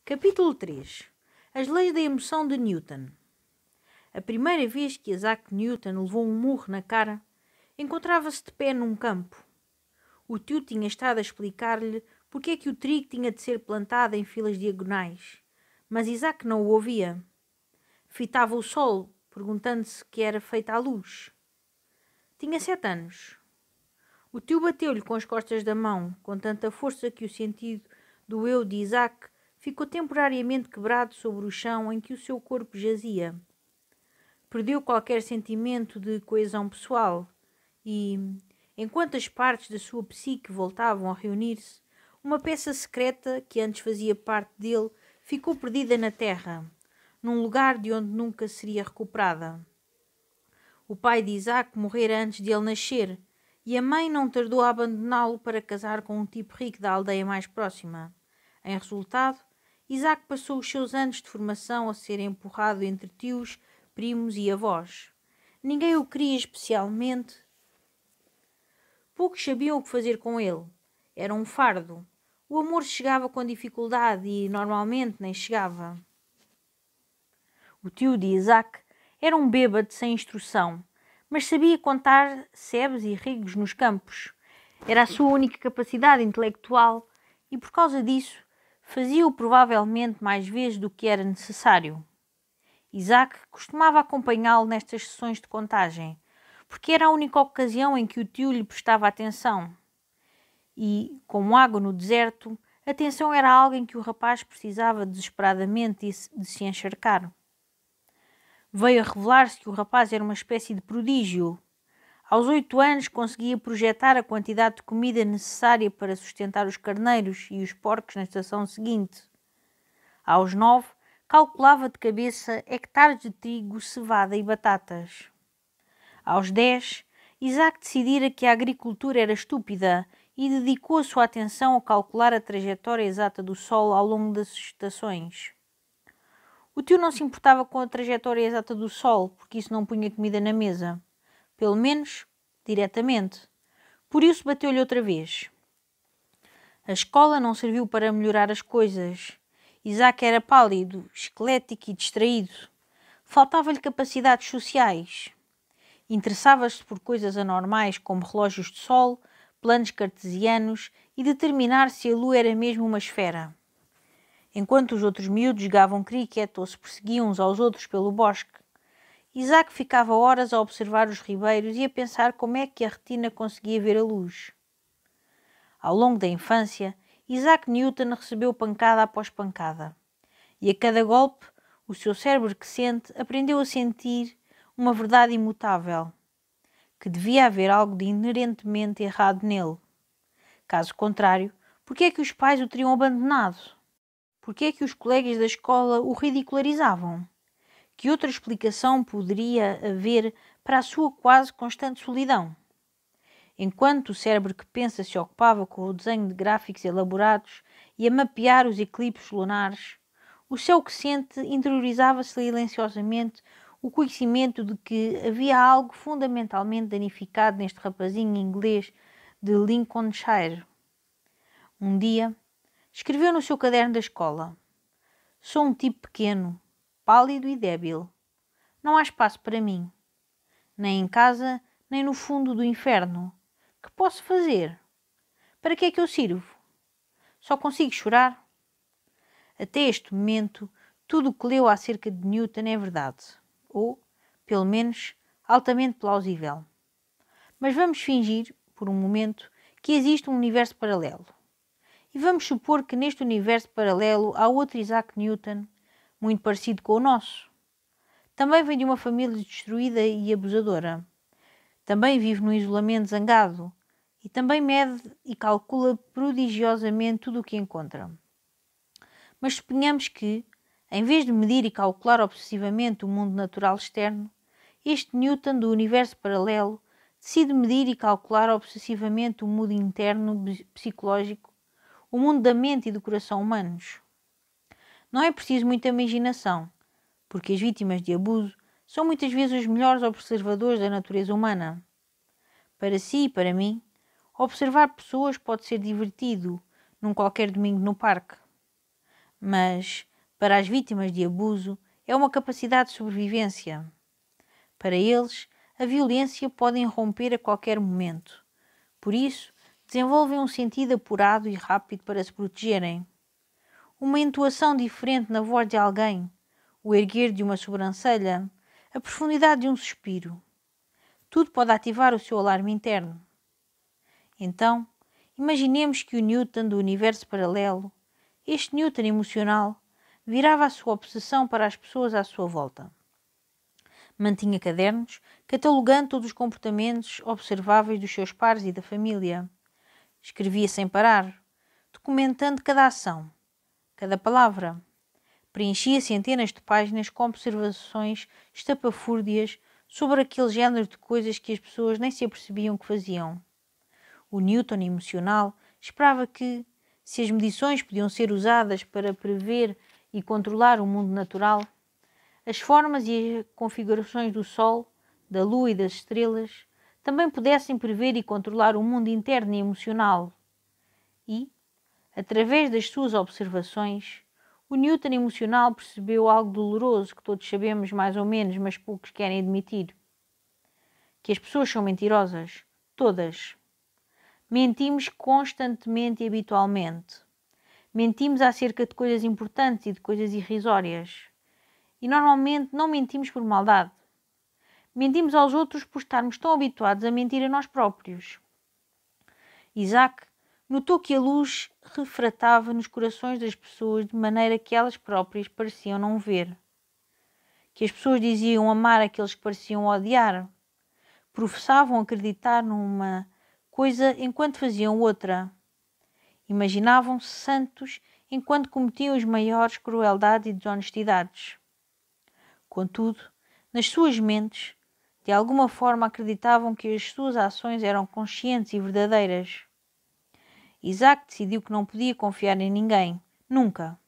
Capítulo 3. As leis da emoção de Newton. A primeira vez que Isaac Newton levou um murro na cara, encontrava-se de pé num campo. O tio tinha estado a explicar-lhe porque é que o trigo tinha de ser plantado em filas diagonais, mas Isaac não o ouvia. Fitava o sol, perguntando-se que era feita a luz. Tinha 7 anos. O tio bateu-lhe com as costas da mão, com tanta força que o sentido do eu de Isaac ficou temporariamente quebrado sobre o chão em que o seu corpo jazia. Perdeu qualquer sentimento de coesão pessoal e, enquanto as partes da sua psique voltavam a reunir-se, uma peça secreta que antes fazia parte dele ficou perdida na terra, num lugar de onde nunca seria recuperada. O pai de Isaac morrera antes de ele nascer e a mãe não tardou a abandoná-lo para casar com um tipo rico da aldeia mais próxima. Em resultado, Isaac passou os seus anos de formação a ser empurrado entre tios, primos e avós. Ninguém o queria especialmente. Poucos sabiam o que fazer com ele. Era um fardo. O amor chegava com dificuldade e, normalmente, nem chegava. O tio de Isaac era um bêbado sem instrução, mas sabia contar sebes e rigos nos campos. Era a sua única capacidade intelectual e, por causa disso, fazia-o provavelmente mais vezes do que era necessário. Isaac costumava acompanhá-lo nestas sessões de contagem, porque era a única ocasião em que o tio lhe prestava atenção. E, como água no deserto, a atenção era algo em que o rapaz precisava desesperadamente de se encharcar. Veio a revelar-se que o rapaz era uma espécie de prodígio. Aos 8 anos conseguia projetar a quantidade de comida necessária para sustentar os carneiros e os porcos na estação seguinte. Aos 9, calculava de cabeça hectares de trigo, cevada e batatas. Aos 10, Isaac decidira que a agricultura era estúpida e dedicou a sua atenção a calcular a trajetória exata do Sol ao longo das estações. O tio não se importava com a trajetória exata do Sol, porque isso não punha comida na mesa. Pelo menos, diretamente. Por isso bateu-lhe outra vez. A escola não serviu para melhorar as coisas. Isaac era pálido, esquelético e distraído. Faltava-lhe capacidades sociais. Interessava-se por coisas anormais como relógios de sol, planos cartesianos e determinar se a lua era mesmo uma esfera. Enquanto os outros miúdos jogavam cricket ou se perseguiam uns aos outros pelo bosque, Isaac ficava horas a observar os ribeiros e a pensar como é que a retina conseguia ver a luz. Ao longo da infância, Isaac Newton recebeu pancada após pancada, e a cada golpe, o seu cérebro crescente aprendeu a sentir uma verdade imutável, que devia haver algo de inerentemente errado nele. Caso contrário, por que é que os pais o teriam abandonado? Por que é que os colegas da escola o ridicularizavam? Que outra explicação poderia haver para a sua quase constante solidão? Enquanto o cérebro que pensa se ocupava com o desenho de gráficos elaborados e a mapear os eclipses lunares, o céu que sente interiorizava silenciosamente o conhecimento de que havia algo fundamentalmente danificado neste rapazinho inglês de Lincolnshire. Um dia, escreveu no seu caderno da escola: "Sou um tipo pequeno, pálido e débil. Não há espaço para mim, nem em casa, nem no fundo do inferno. Que posso fazer? Para que é que eu sirvo? Só consigo chorar?" Até este momento, tudo o que leu acerca de Newton é verdade, ou, pelo menos, altamente plausível. Mas vamos fingir, por um momento, que existe um universo paralelo. E vamos supor que neste universo paralelo há outro Isaac Newton, muito parecido com o nosso. Também vem de uma família destruída e abusadora. Também vive num isolamento zangado. E também mede e calcula prodigiosamente tudo o que encontra. Mas suponhamos que, em vez de medir e calcular obsessivamente o mundo natural externo, este Newton do universo paralelo decide medir e calcular obsessivamente o mundo interno psicológico, o mundo da mente e do coração humanos. Não é preciso muita imaginação, porque as vítimas de abuso são muitas vezes os melhores observadores da natureza humana. Para si e para mim, observar pessoas pode ser divertido num qualquer domingo no parque. Mas, para as vítimas de abuso, é uma capacidade de sobrevivência. Para eles, a violência pode irromper a qualquer momento. Por isso, desenvolvem um sentido apurado e rápido para se protegerem. Uma entoação diferente na voz de alguém, o erguer de uma sobrancelha, a profundidade de um suspiro. Tudo pode ativar o seu alarme interno. Então, imaginemos que o Newton do universo paralelo, este Newton emocional, virava a sua obsessão para as pessoas à sua volta. Mantinha cadernos, catalogando todos os comportamentos observáveis dos seus pares e da família. Escrevia sem parar, documentando cada ação, cada palavra. Preenchia centenas de páginas com observações estapafúrdias sobre aquele género de coisas que as pessoas nem se apercebiam que faziam. O Newton emocional esperava que, se as medições podiam ser usadas para prever e controlar o mundo natural, as formas e as configurações do Sol, da Lua e das estrelas também pudessem prever e controlar o mundo interno e emocional. E, através das suas observações, o Newton emocional percebeu algo doloroso que todos sabemos mais ou menos, mas poucos querem admitir. Que as pessoas são mentirosas. Todas. Mentimos constantemente e habitualmente. Mentimos acerca de coisas importantes e de coisas irrisórias. E normalmente não mentimos por maldade. Mentimos aos outros por estarmos tão habituados a mentir a nós próprios. Isaac notou que a luz refratava nos corações das pessoas de maneira que elas próprias pareciam não ver. Que as pessoas diziam amar aqueles que pareciam odiar. Professavam acreditar numa coisa enquanto faziam outra. Imaginavam-se santos enquanto cometiam as maiores crueldades e desonestidades. Contudo, nas suas mentes, de alguma forma acreditavam que as suas ações eram conscientes e verdadeiras. Isaac decidiu que não podia confiar em ninguém, nunca.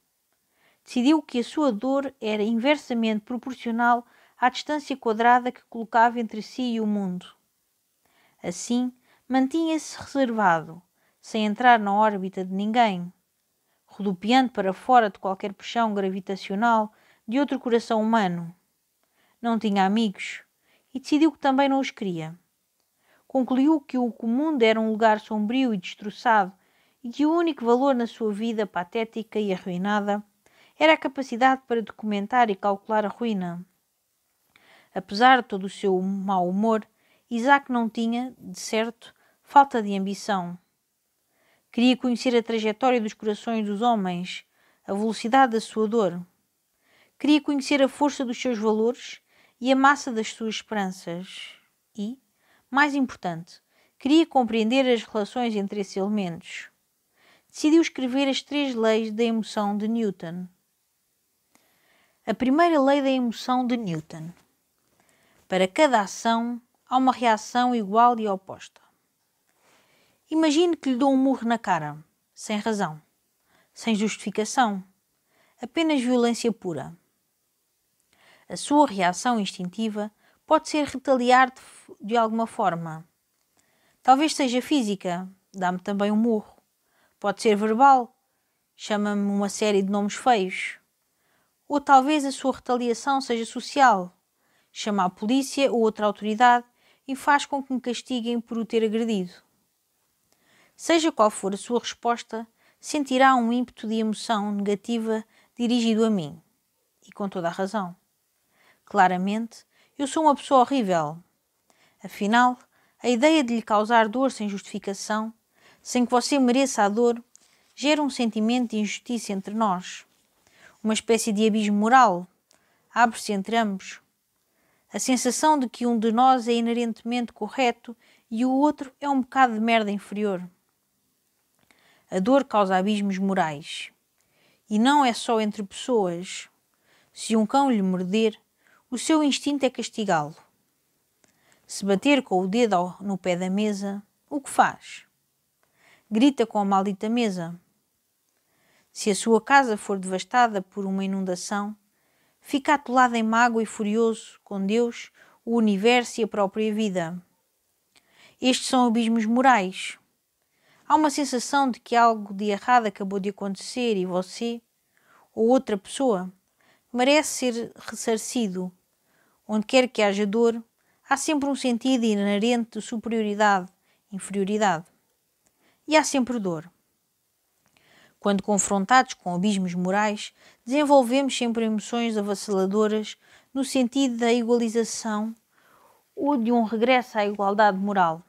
Decidiu que a sua dor era inversamente proporcional à distância quadrada que colocava entre si e o mundo. Assim, mantinha-se reservado, sem entrar na órbita de ninguém, rodopiando para fora de qualquer puxão gravitacional de outro coração humano. Não tinha amigos e decidiu que também não os queria. Concluiu que o mundo era um lugar sombrio e destroçado e que o único valor na sua vida patética e arruinada era a capacidade para documentar e calcular a ruína. Apesar de todo o seu mau humor, Isaac não tinha, de certo, falta de ambição. Queria conhecer a trajetória dos corações dos homens, a velocidade da sua dor. Queria conhecer a força dos seus valores e a massa das suas esperanças. E, mais importante, queria compreender as relações entre esses elementos. Decidiu escrever as 3 leis da emoção de Newton. A primeira lei da emoção de Newton. Para cada ação, há uma reação igual e oposta. Imagine que lhe dou um murro na cara, sem razão, sem justificação, apenas violência pura. A sua reação instintiva pode ser retaliar de alguma forma. Talvez seja física, dá-me também um murro. Pode ser verbal, chama-me uma série de nomes feios. Ou talvez a sua retaliação seja social, chama a polícia ou outra autoridade e faz com que me castiguem por o ter agredido. Seja qual for a sua resposta, sentirá um ímpeto de emoção negativa dirigido a mim. E com toda a razão. Claramente, eu sou uma pessoa horrível. Afinal, a ideia de lhe causar dor sem justificação, sem que você mereça a dor, gera um sentimento de injustiça entre nós. Uma espécie de abismo moral. Abre-se entre ambos. A sensação de que um de nós é inerentemente correto e o outro é um bocado de merda inferior. A dor causa abismos morais. E não é só entre pessoas. Se um cão lhe morder, o seu instinto é castigá-lo. Se bater com o dedo no pé da mesa, o que faz? Grita com a maldita mesa. Se a sua casa for devastada por uma inundação, fica atolado em mágoa e furioso com Deus, o universo e a própria vida. Estes são abismos morais. Há uma sensação de que algo de errado acabou de acontecer e você, ou outra pessoa, merece ser ressarcido. Onde quer que haja dor, há sempre um sentido inerente de superioridade, inferioridade. E há sempre dor. Quando confrontados com abismos morais, desenvolvemos sempre emoções avassaladoras no sentido da igualização ou de um regresso à igualdade moral.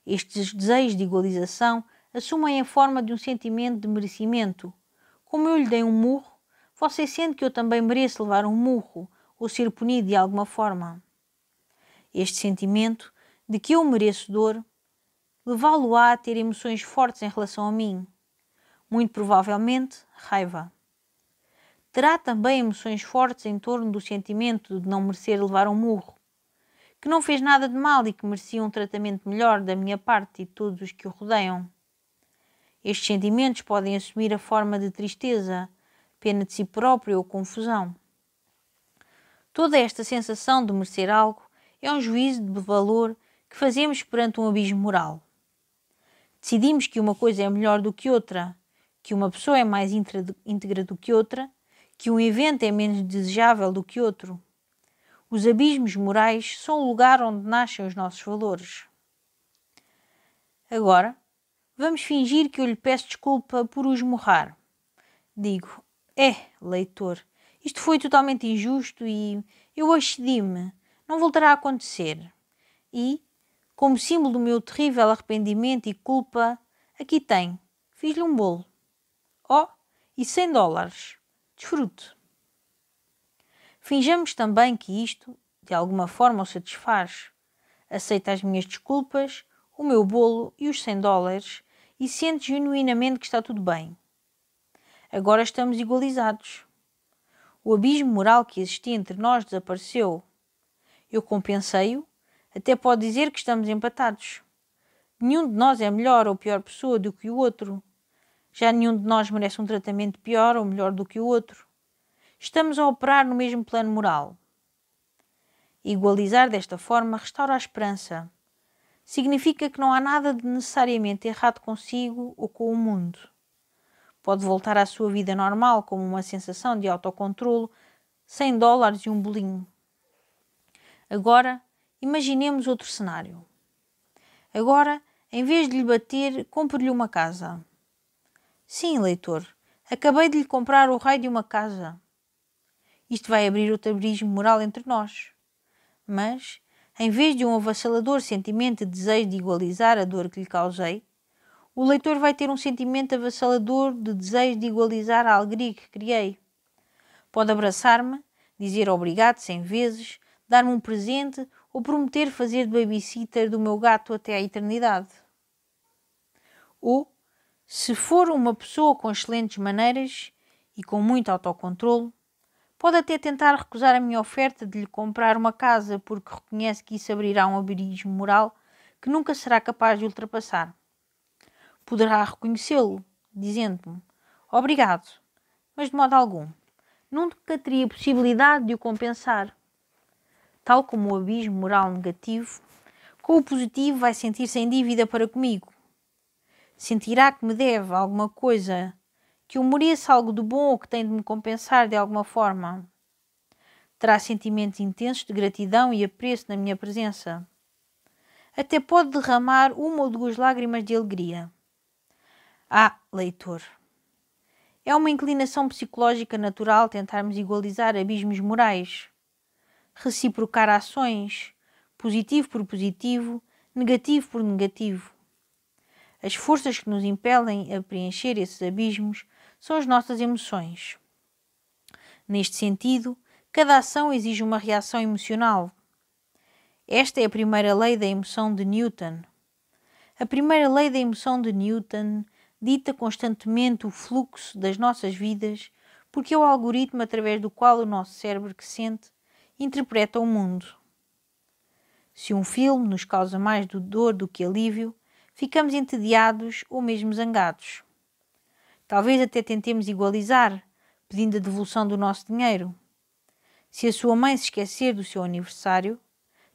Estes desejos de igualização assumem a forma de um sentimento de merecimento. Como eu lhe dei um murro, você sente que eu também mereço levar um murro ou ser punido de alguma forma. Este sentimento de que eu mereço dor levá-lo-á a ter emoções fortes em relação a mim. Muito provavelmente, raiva. Terá também emoções fortes em torno do sentimento de não merecer levar um murro, que não fez nada de mal e que merecia um tratamento melhor da minha parte e de todos os que o rodeiam. Estes sentimentos podem assumir a forma de tristeza, pena de si próprio ou confusão. Toda esta sensação de merecer algo é um juízo de valor que fazemos perante um abismo moral. Decidimos que uma coisa é melhor do que outra, que uma pessoa é mais íntegra do que outra, que um evento é menos desejável do que outro. Os abismos morais são o lugar onde nascem os nossos valores. Agora, vamos fingir que eu lhe peço desculpa por o esmurrar. Digo, leitor, isto foi totalmente injusto e eu excedi-me, não voltará a acontecer. E, como símbolo do meu terrível arrependimento e culpa, aqui tem, fiz-lhe um bolo. E $100. Desfrute. Finjamos também que isto, de alguma forma, o satisfaz. Aceita as minhas desculpas, o meu bolo e os $100 e sente genuinamente que está tudo bem. Agora estamos igualizados. O abismo moral que existia entre nós desapareceu. Eu compensei-o, até pode dizer que estamos empatados. Nenhum de nós é melhor ou pior pessoa do que o outro. Já nenhum de nós merece um tratamento pior ou melhor do que o outro. Estamos a operar no mesmo plano moral. Igualizar desta forma restaura a esperança. Significa que não há nada de necessariamente errado consigo ou com o mundo. Pode voltar à sua vida normal como uma sensação de autocontrolo, $100 e um bolinho. Agora, imaginemos outro cenário. Agora, em vez de lhe bater, compre-lhe uma casa. Sim, leitor, acabei de lhe comprar o raio de uma casa. Isto vai abrir outro abismo moral entre nós. Mas, em vez de um avassalador sentimento de desejo de igualizar a dor que lhe causei, o leitor vai ter um sentimento avassalador de desejo de igualizar a alegria que criei. Pode abraçar-me, dizer obrigado 100 vezes, dar-me um presente ou prometer fazer de babysitter do meu gato até à eternidade. Ou, se for uma pessoa com excelentes maneiras e com muito autocontrolo, pode até tentar recusar a minha oferta de lhe comprar uma casa porque reconhece que isso abrirá um abismo moral que nunca será capaz de ultrapassar. Poderá reconhecê-lo, dizendo-me, obrigado, mas de modo algum. Nunca teria possibilidade de o compensar. Tal como o abismo moral negativo, com o positivo vai sentir-se em dívida para comigo. Sentirá que me deve alguma coisa, que eu mereça algo de bom ou que tem de me compensar de alguma forma. Terá sentimentos intensos de gratidão e apreço na minha presença. Até pode derramar uma ou duas lágrimas de alegria. Leitor, é uma inclinação psicológica natural tentarmos igualizar abismos morais, reciprocar ações, positivo por positivo, negativo por negativo. As forças que nos impelem a preencher esses abismos são as nossas emoções. Neste sentido, cada ação exige uma reação emocional. Esta é a primeira lei da emoção de Newton. A primeira lei da emoção de Newton dita constantemente o fluxo das nossas vidas porque é o algoritmo através do qual o nosso cérebro que sente interpreta o mundo. Se um filme nos causa mais dor do que alívio, ficamos entediados ou mesmo zangados. Talvez até tentemos igualizar, pedindo a devolução do nosso dinheiro. Se a sua mãe se esquecer do seu aniversário,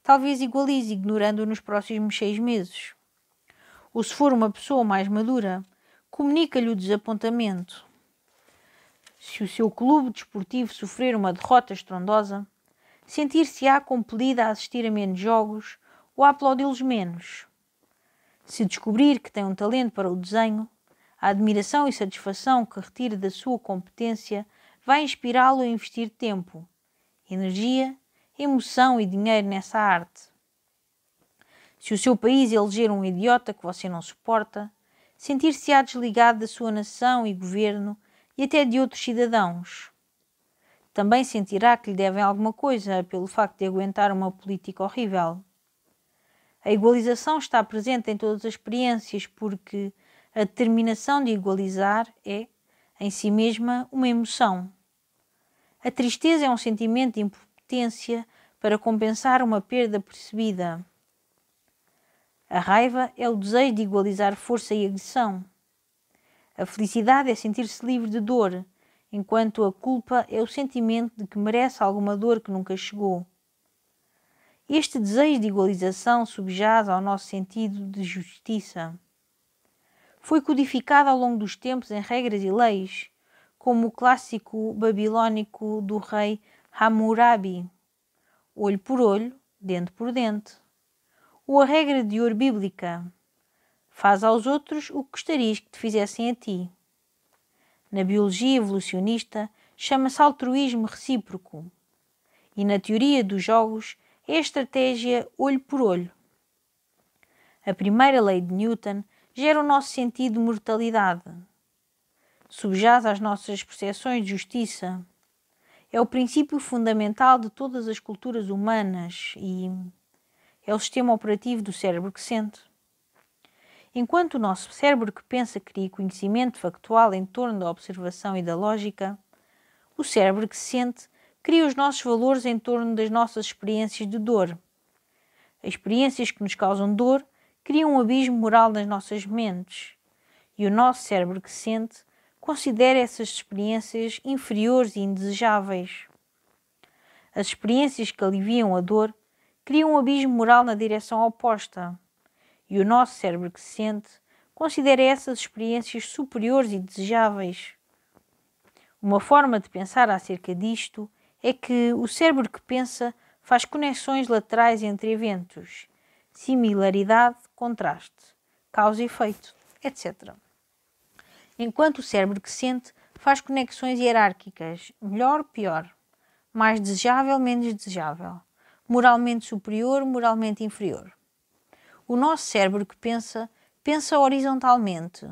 talvez igualize ignorando-o nos próximos 6 meses. Ou se for uma pessoa mais madura, comunica-lhe o desapontamento. Se o seu clube desportivo sofrer uma derrota estrondosa, sentir-se-á compelida a assistir a menos jogos ou a aplaudi-los menos. Se descobrir que tem um talento para o desenho, a admiração e satisfação que retira da sua competência vai inspirá-lo a investir tempo, energia, emoção e dinheiro nessa arte. Se o seu país eleger um idiota que você não suporta, sentir-se-á desligado da sua nação e governo e até de outros cidadãos. Também sentirá que lhe devem alguma coisa pelo facto de aguentar uma política horrível. A igualização está presente em todas as experiências porque a determinação de igualizar é, em si mesma, uma emoção. A tristeza é um sentimento de impotência para compensar uma perda percebida. A raiva é o desejo de igualizar força e agressão. A felicidade é sentir-se livre de dor, enquanto a culpa é o sentimento de que merece alguma dor que nunca chegou. Este desejo de igualização subjaz ao nosso sentido de justiça. Foi codificado ao longo dos tempos em regras e leis, como o clássico babilônico do rei Hammurabi, olho por olho, dente por dente. Ou a regra de ouro bíblica, faz aos outros o que gostarias que te fizessem a ti. Na biologia evolucionista chama-se altruísmo recíproco e na teoria dos jogos é a estratégia olho por olho. A primeira lei de Newton gera o nosso sentido de mortalidade. Subjaz às nossas percepções de justiça. É o princípio fundamental de todas as culturas humanas e é o sistema operativo do cérebro que sente. Enquanto o nosso cérebro que pensa cria conhecimento factual em torno da observação e da lógica, o cérebro que sente cria os nossos valores em torno das nossas experiências de dor. As experiências que nos causam dor criam um abismo moral nas nossas mentes e o nosso cérebro que sente considera essas experiências inferiores e indesejáveis. As experiências que aliviam a dor criam um abismo moral na direção oposta e o nosso cérebro que sente considera essas experiências superiores e desejáveis. Uma forma de pensar acerca disto é que o cérebro que pensa faz conexões laterais entre eventos, similaridade, contraste, causa e efeito, etc. Enquanto o cérebro que sente faz conexões hierárquicas, melhor, pior, mais desejável, menos desejável, moralmente superior, moralmente inferior. O nosso cérebro que pensa, pensa horizontalmente.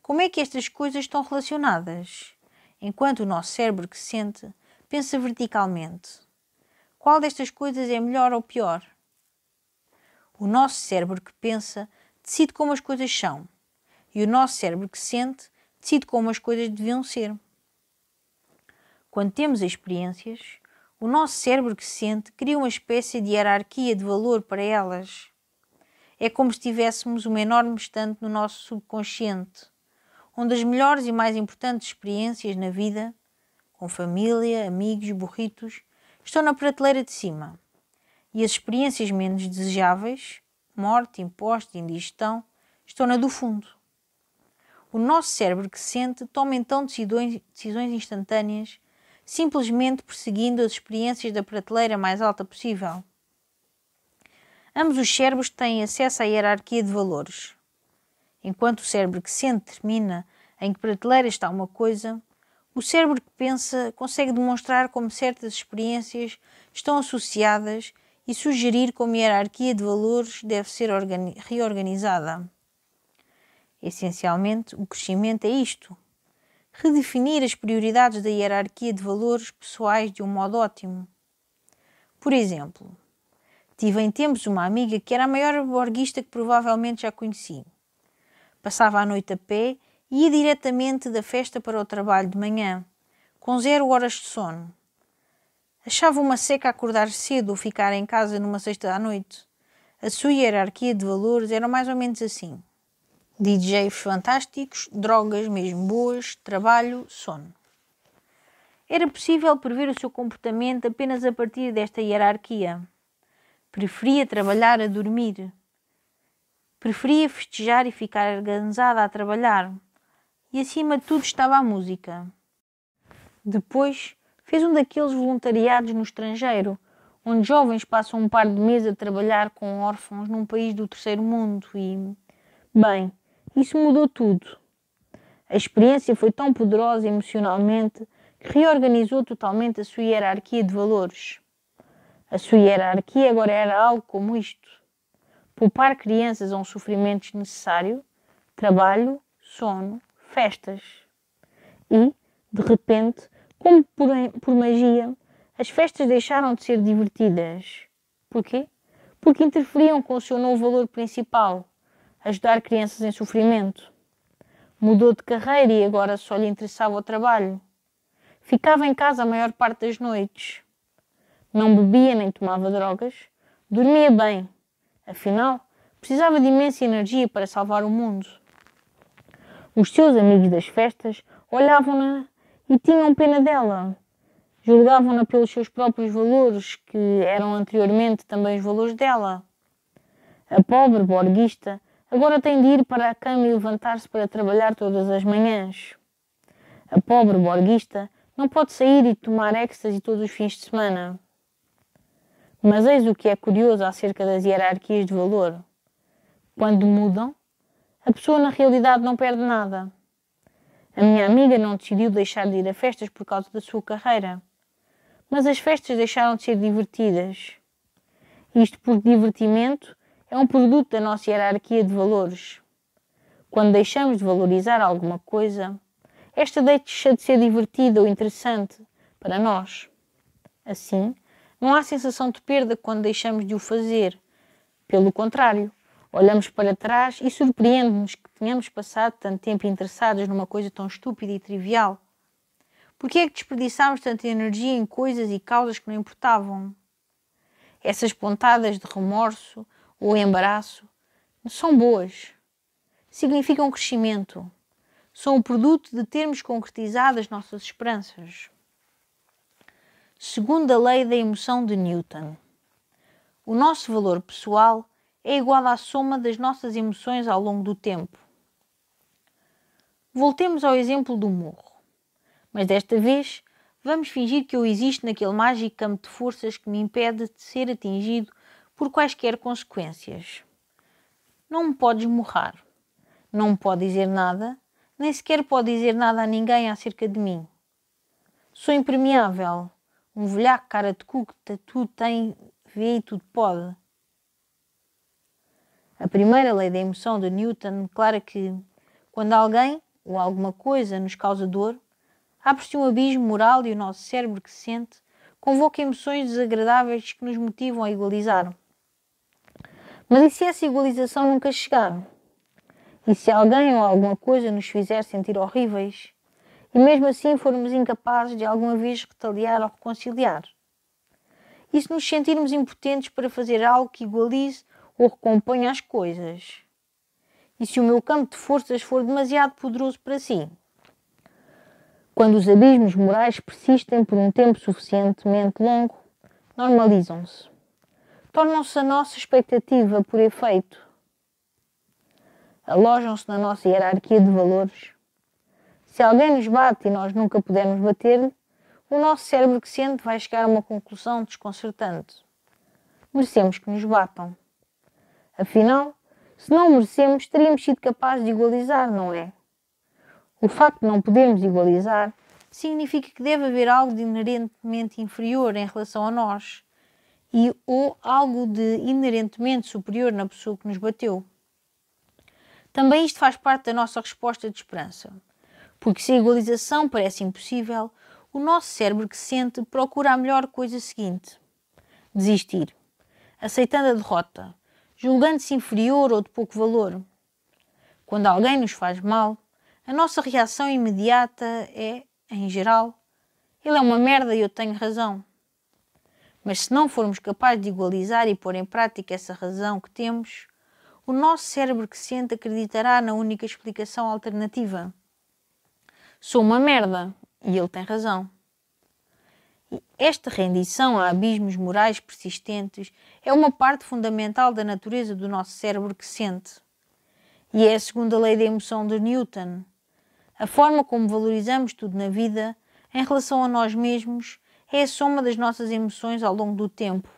Como é que estas coisas estão relacionadas? Enquanto o nosso cérebro que sente, pensa verticalmente. Qual destas coisas é melhor ou pior? O nosso cérebro que pensa decide como as coisas são e o nosso cérebro que sente decide como as coisas deviam ser. Quando temos experiências, o nosso cérebro que sente cria uma espécie de hierarquia de valor para elas. É como se tivéssemos uma enorme estante no nosso subconsciente, onde as melhores e mais importantes experiências na vida, com família, amigos, burritos, estão na prateleira de cima. E as experiências menos desejáveis, morte, imposto e indigestão, estão na do fundo. O nosso cérebro que sente toma então decisões instantâneas, simplesmente perseguindo as experiências da prateleira mais alta possível. Ambos os cérebros têm acesso à hierarquia de valores. Enquanto o cérebro que sente determina em que prateleira está uma coisa, o cérebro que pensa consegue demonstrar como certas experiências estão associadas e sugerir como a hierarquia de valores deve ser reorganizada. Essencialmente, o crescimento é isto: redefinir as prioridades da hierarquia de valores pessoais de um modo ótimo. Por exemplo, tive em tempos uma amiga que era a maior borguista que provavelmente já conheci. Passava a noite a pé e ia diretamente da festa para o trabalho de manhã, com 0 horas de sono. Achava uma seca acordar cedo ou ficar em casa numa sexta à noite. A sua hierarquia de valores era mais ou menos assim: DJs fantásticos, drogas mesmo boas, trabalho, sono. Era possível prever o seu comportamento apenas a partir desta hierarquia. Preferia trabalhar a dormir. Preferia festejar e ficar organizada a trabalhar. E acima de tudo estava a música. Depois, fez um daqueles voluntariados no estrangeiro, onde jovens passam um par de meses a trabalhar com órfãos num país do terceiro mundo e... Bem, isso mudou tudo. A experiência foi tão poderosa emocionalmente que reorganizou totalmente a sua hierarquia de valores. A sua hierarquia agora era algo como isto: poupar crianças a um sofrimento desnecessário, trabalho, sono, festas. E, de repente, como por magia, as festas deixaram de ser divertidas. Porquê? Porque interferiam com o seu novo valor principal: ajudar crianças em sofrimento. Mudou de carreira e agora só lhe interessava o trabalho. Ficava em casa a maior parte das noites. Não bebia nem tomava drogas. Dormia bem. Afinal, precisava de imensa energia para salvar o mundo. Os seus amigos das festas olhavam-na e tinham pena dela. Julgavam-na pelos seus próprios valores, que eram anteriormente também os valores dela. A pobre borguista agora tem de ir para a cama e levantar-se para trabalhar todas as manhãs. A pobre borguista não pode sair e tomar êxtase todos os fins de semana. Mas eis o que é curioso acerca das hierarquias de valor. Quando mudam, a pessoa na realidade não perde nada. A minha amiga não decidiu deixar de ir a festas por causa da sua carreira. Mas as festas deixaram de ser divertidas. Isto porque divertimento é um produto da nossa hierarquia de valores. Quando deixamos de valorizar alguma coisa, esta deixa de ser divertida ou interessante para nós. Assim, não há sensação de perda quando deixamos de o fazer. Pelo contrário, olhamos para trás e surpreende-nos que tenhamos passado tanto tempo interessados numa coisa tão estúpida e trivial. Por que é que desperdiçámos tanta energia em coisas e causas que não importavam? Essas pontadas de remorso ou embaraço são boas. Significam crescimento. São o produto de termos concretizado as nossas esperanças. Segundo a lei da emoção de Newton, o nosso valor pessoal é igual à soma das nossas emoções ao longo do tempo. Voltemos ao exemplo do morro, mas desta vez vamos fingir que eu existo naquele mágico campo de forças que me impede de ser atingido por quaisquer consequências. Não me podes morrar, não me pode dizer nada, nem sequer pode dizer nada a ninguém acerca de mim. Sou impermeável, um velhaco cara de cu que tudo tem, vê e tudo pode. A primeira lei da emoção de Newton declara que, quando alguém ou alguma coisa nos causa dor, abre-se um abismo moral e o nosso cérebro que se sente convoca emoções desagradáveis que nos motivam a igualizar. Mas e se essa igualização nunca chegar? E se alguém ou alguma coisa nos fizer sentir horríveis e mesmo assim formos incapazes de alguma vez retaliar ou reconciliar? E se nos sentirmos impotentes para fazer algo que igualize ou recomponha as coisas? E se o meu campo de forças for demasiado poderoso para si? Quando os abismos morais persistem por um tempo suficientemente longo, normalizam-se. Tornam-se a nossa expectativa por efeito. Alojam-se na nossa hierarquia de valores. Se alguém nos bate e nós nunca pudermos bater-lhe, o nosso cérebro que sente vai chegar a uma conclusão desconcertante. Merecemos que nos batam. Afinal, se não merecemos, teríamos sido capazes de igualizar, não é? O facto de não podermos igualizar significa que deve haver algo de inerentemente inferior em relação a nós ou algo de inerentemente superior na pessoa que nos bateu. Também isto faz parte da nossa resposta de esperança, porque se a igualização parece impossível, o nosso cérebro que sente procura a melhor coisa seguinte: desistir, aceitando a derrota, julgando-se inferior ou de pouco valor. Quando alguém nos faz mal, a nossa reação imediata é, em geral, ele é uma merda e eu tenho razão. Mas se não formos capazes de igualizar e pôr em prática essa razão que temos, o nosso cérebro que sente acreditará na única explicação alternativa. Sou uma merda e ele tem razão. E esta rendição a abismos morais persistentes é uma parte fundamental da natureza do nosso cérebro que sente. E é a segunda lei da emoção de Newton. A forma como valorizamos tudo na vida em relação a nós mesmos é a soma das nossas emoções ao longo do tempo.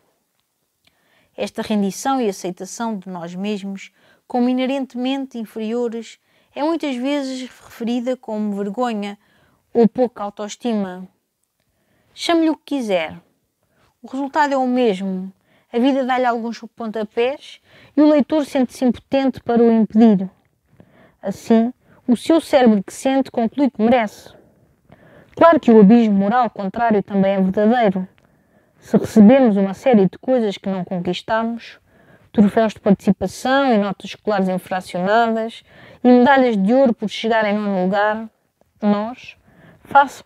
Esta rendição e aceitação de nós mesmos como inerentemente inferiores é muitas vezes referida como vergonha ou pouca autoestima. Chame-lhe o que quiser. O resultado é o mesmo. A vida dá-lhe alguns pontapés e o leitor sente-se impotente para o impedir. Assim, o seu cérebro que sente conclui que merece. Claro que o abismo moral contrário também é verdadeiro. Se recebermos uma série de coisas que não conquistamos, troféus de participação e notas escolares infracionadas e medalhas de ouro por chegar em nono lugar, nós,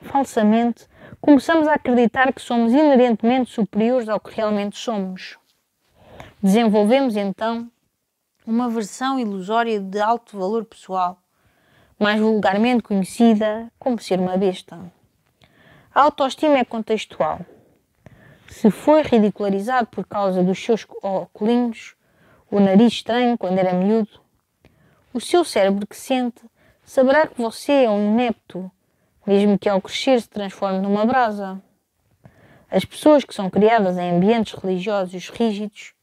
falsamente, começamos a acreditar que somos inerentemente superiores ao que realmente somos. Desenvolvemos, então, uma versão ilusória de alto valor pessoal, mais vulgarmente conhecida como ser uma besta. A autoestima é contextual. Se foi ridicularizado por causa dos seus óculos, o nariz estranho quando era miúdo, o seu cérebro que sente saberá que você é um inepto, mesmo que ao crescer se transforme numa brasa. As pessoas que são criadas em ambientes religiosos rígidos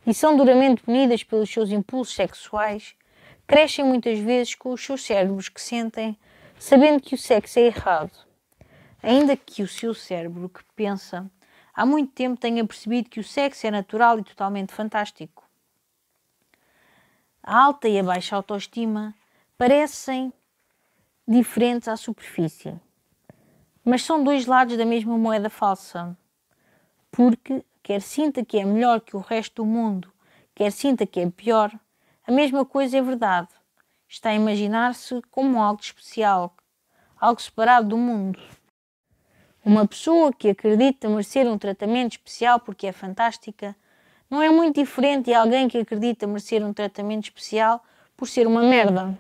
e são duramente punidas pelos seus impulsos sexuais, crescem muitas vezes com os seus cérebros que sentem, sabendo que o sexo é errado. Ainda que o seu cérebro que pensa há muito tempo tenha percebido que o sexo é natural e totalmente fantástico. A alta e a baixa autoestima parecem diferentes à superfície, mas são dois lados da mesma moeda falsa, porque quer sinta que é melhor que o resto do mundo, quer sinta que é pior, a mesma coisa é verdade. Está a imaginar-se como algo especial, algo separado do mundo. Uma pessoa que acredita merecer um tratamento especial porque é fantástica não é muito diferente de alguém que acredita merecer um tratamento especial por ser uma merda.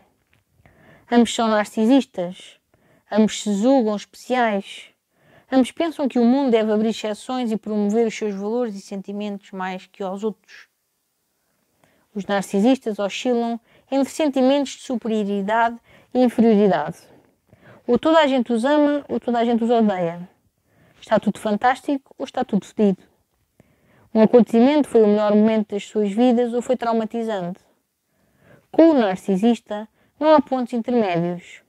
Ambos são narcisistas. Ambos se julgam especiais. Ambos pensam que o mundo deve abrir exceções e promover os seus valores e sentimentos mais que aos outros. Os narcisistas oscilam entre sentimentos de superioridade e inferioridade. Ou toda a gente os ama ou toda a gente os odeia. Está tudo fantástico ou está tudo fedido. Um acontecimento foi o melhor momento das suas vidas ou foi traumatizante. Com o narcisista não há pontos intermédios,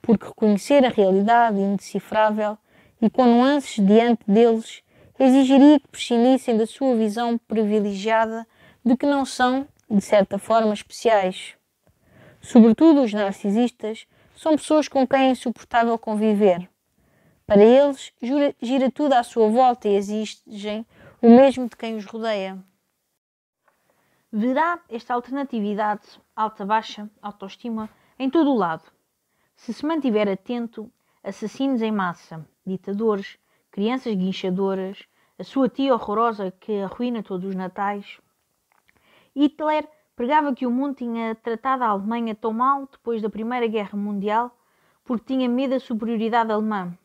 porque reconhecer a realidade indecifrável e com nuances diante deles exigiria que prescindissem da sua visão privilegiada de que não são, de certa forma, especiais. Sobretudo os narcisistas são pessoas com quem é insuportável conviver. Para eles, gira tudo à sua volta e exigem o mesmo de quem os rodeia. Verá esta alternatividade, alta-baixa, autoestima, em todo o lado. Se se mantiver atento, assassinos em massa, ditadores, crianças guinchadoras, a sua tia horrorosa que arruína todos os natais. Hitler pregava que o mundo tinha tratado a Alemanha tão mal depois da Primeira Guerra Mundial porque tinha medo da superioridade alemã.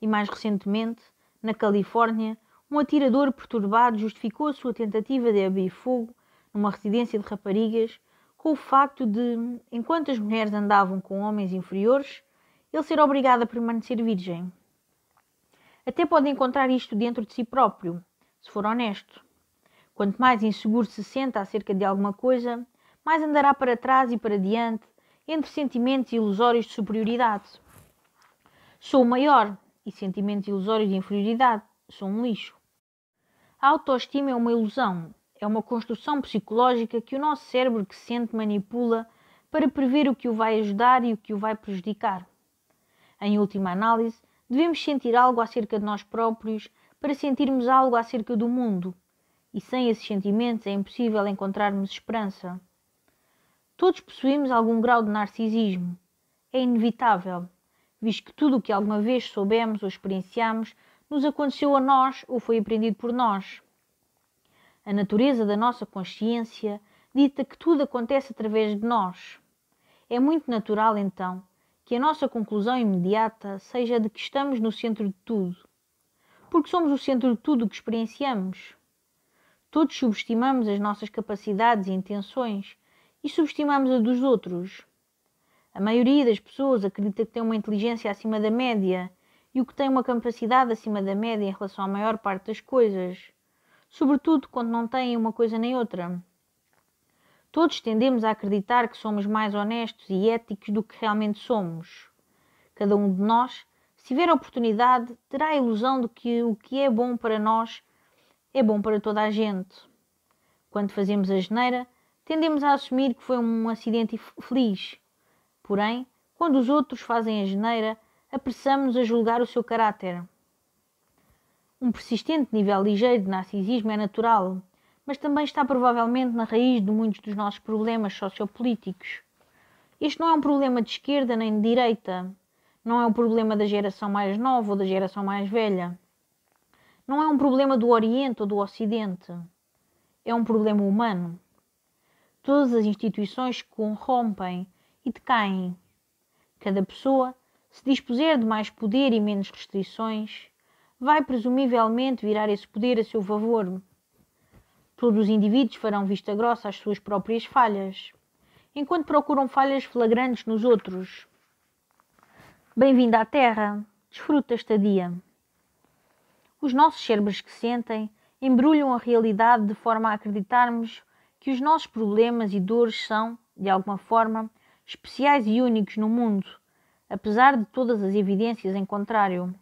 E mais recentemente, na Califórnia, um atirador perturbado justificou a sua tentativa de abrir fogo numa residência de raparigas com o facto de, enquanto as mulheres andavam com homens inferiores, ele ser obrigado a permanecer virgem. Até pode encontrar isto dentro de si próprio, se for honesto. Quanto mais inseguro se senta acerca de alguma coisa, mais andará para trás e para diante, entre sentimentos ilusórios de superioridade. Sou o maior, e sentimentos ilusórios de inferioridade, sou um lixo. A autoestima é uma ilusão, é uma construção psicológica que o nosso cérebro que sente manipula para prever o que o vai ajudar e o que o vai prejudicar. Em última análise, devemos sentir algo acerca de nós próprios para sentirmos algo acerca do mundo, e sem esses sentimentos é impossível encontrarmos esperança. Todos possuímos algum grau de narcisismo. É inevitável, visto que tudo o que alguma vez soubemos ou experienciamos nos aconteceu a nós ou foi aprendido por nós. A natureza da nossa consciência dita que tudo acontece através de nós. É muito natural, então, que a nossa conclusão imediata seja de que estamos no centro de tudo, porque somos o centro de tudo o que experienciamos. Todos subestimamos as nossas capacidades e intenções e subestimamos a dos outros. A maioria das pessoas acredita que tem uma inteligência acima da média e o que tem uma capacidade acima da média em relação à maior parte das coisas, sobretudo quando não têm uma coisa nem outra. Todos tendemos a acreditar que somos mais honestos e éticos do que realmente somos. Cada um de nós, se tiver a oportunidade, terá a ilusão de que o que é bom para nós é bom para toda a gente. Quando fazemos a asneira, tendemos a assumir que foi um acidente feliz. Porém, quando os outros fazem a asneira, apressamos-nos a julgar o seu caráter. Um persistente nível ligeiro de narcisismo é natural, mas também está provavelmente na raiz de muitos dos nossos problemas sociopolíticos. Este não é um problema de esquerda nem de direita. Não é um problema da geração mais nova ou da geração mais velha. Não é um problema do Oriente ou do Ocidente. É um problema humano. Todas as instituições se corrompem e decaem. Cada pessoa, se dispuser de mais poder e menos restrições, vai presumivelmente virar esse poder a seu favor. Todos os indivíduos farão vista grossa às suas próprias falhas, enquanto procuram falhas flagrantes nos outros. Bem-vindo à Terra, desfruta esta dia. Os nossos cérebros que sentem embrulham a realidade de forma a acreditarmos que os nossos problemas e dores são, de alguma forma, especiais e únicos no mundo, apesar de todas as evidências em contrário.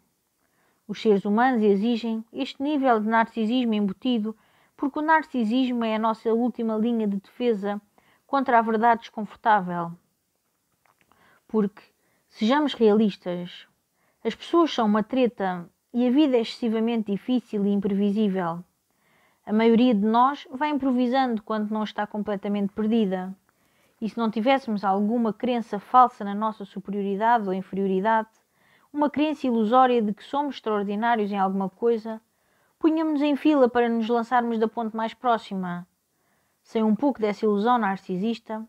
Os seres humanos exigem este nível de narcisismo embutido porque o narcisismo é a nossa última linha de defesa contra a verdade desconfortável. Porque, sejamos realistas, as pessoas são uma treta e a vida é excessivamente difícil e imprevisível. A maioria de nós vai improvisando quando não está completamente perdida. E se não tivéssemos alguma crença falsa na nossa superioridade ou inferioridade, uma crença ilusória de que somos extraordinários em alguma coisa, punhamos-nos em fila para nos lançarmos da ponte mais próxima. Sem um pouco dessa ilusão narcisista,